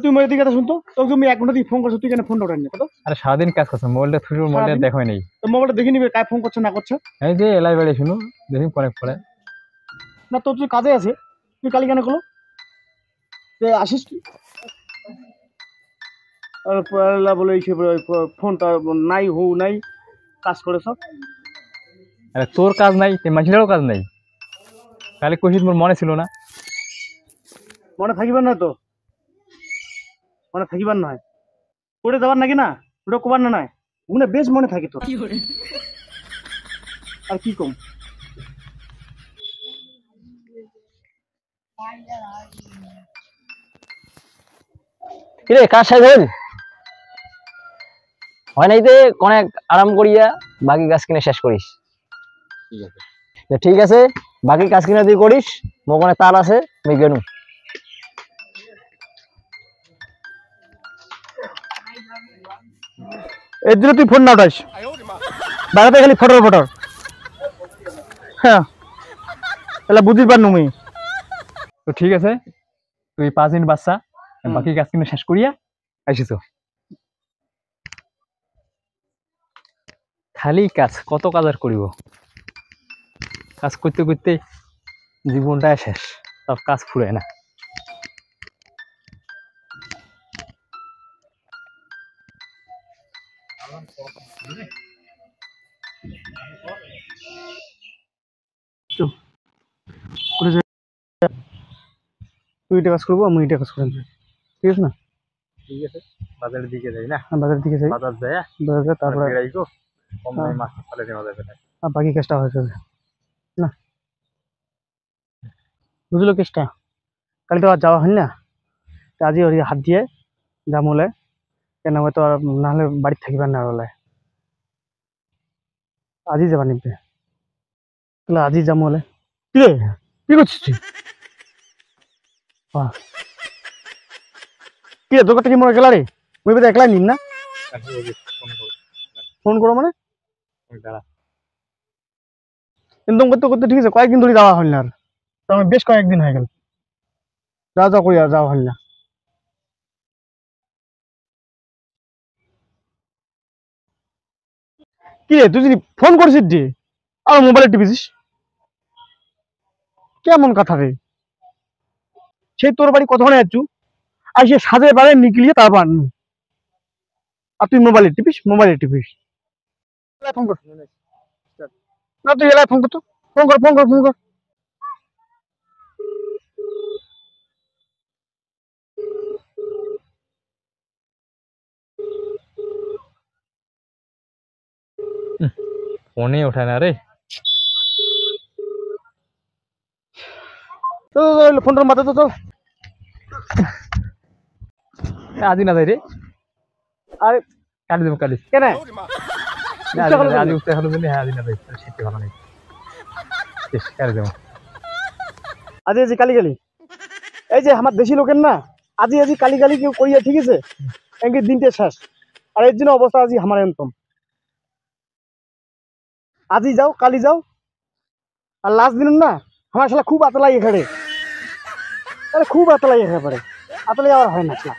তুই মেয়ের দিকে শুনতো তোকে তুমি 1 ঘন্টা দিয়ে ফোন করছো, তুই কেন ফোন উঠানি কত? আরে সারাদিন কাজ করছো, মোবাইলটা থুই মোবাইলটা দেখোই নেই। তো মোবাইলটা দেখে নিবে কায় ফোন করছে না করছে। এই যে এলাই বেড়ে শুনো, দেখি পরে পরে। না তোর তুই কাজে আছে, তুই কালি কেন করলো যে আসিস তুই? আর পয়লা বলে ফোনটা নাই হু নাই কাজ করে সব। আরে তোর কাজ নাই, তে মানুষেরও কাজ নাই। কালি কইছিস মোর মনে ছিল না। মনে থাকিবার না তো, মনে থাকিবার নয় করে যাবার নাকি না, ওটা কবার না নয় মনে বেশ মনে থাকি তোর। আর কি কম কিরে কাজ শেষ হইল? হয় নাই তে অনেক আরাম করিয়া বাকি কাজ কিনে শেষ করিস। ঠিক আছে বাকি কাজ কিনে তুই করিস, মোক অনেক তার আছে আমি গেলুম। এর জন্য তুই ফোন না উঠাস, বাড়াতে খালি ফটর ফটর। হ্যাঁ তাহলে বুঝিস পার নুমি। তো ঠিক আছে, তুই 5 দিন বাচ্চা, বাকি কাজ কিন্তু শেষ করিয়া আইসিস। খালি কাজ, কত কাজ আর করিব? কাজ করতে করতে জীবনটা শেষ, সব কাজ ফুরায় না। তুই এটা কাজ করবো, আমি এটা কাজ করবো, ঠিক আছে না? ঠিক আছে, বাজারের দিকে যাই না? বাজারের দিকে যাই, বাজার যায় বাজারে তারপরে কম দামে মাছ ফেলে দেওয়া যাবে না। বাকি কাজটা হয়ে যাবে না, বুঝলো কেসটা? কাল তো আর যাওয়া হয় না, আজই ওর হাত দিয়ে জামলে কেন হয়তো আর নাহলে বাড়ি থাকিবার না হলে আজই যাবা নিবে, তাহলে আজই জামলে। কি রে কি করছিস তুই? কি রে দোকানটা কি মনে গেলা রে? মুই বোধ একলাই নিন না, ফোন করো মানে ইনকাম করতে করতে ঠিক আছে কয়েকদিন ধরে যাওয়া হল না, আর আমি বেশ কয়েকদিন হয়ে গেল যা যা করি আর যাওয়া হল না। কি রে তুই যদি ফোন করছিস যে আর মোবাইলে টিপিছিস, কেমন কথা রে? সেই তোর বাড়ি কতক্ষণে যাচ্ছু, আর সে সাজে বাড়ে নিকলিয়ে তারপর আনু, আর তুই মোবাইলে টিপিস ফোন কর না, তুই এলাই ফোন করতো, ফোন কর ফোন কর ফোন কর। ফোনে ওঠায় না রে। ফোনটার মাথা তো চল। আজই না যাই রে, আরে কালি দেবো কালি। কেন আজ উঠতে হলো জন্য, হ্যাঁ আজই না যাই, শীতে ভালো নেই, কালি দেবো। আজি আজি কালি কালি এই যে আমার দেশি লোকের না, আজি আজি কালি কালি কেউ করিয়া ঠিক আছে এমনি দিনটা শেষ, আর এর জন্য অবস্থা আজি আমার এমতম। আজি যাও কালি যাও, আর লাস্ট দিন না আমার শালা খুব আতলাই এখানে, আরে খুব আতলাই এখানে পড়ে, আতলাই আর হয় না শালা।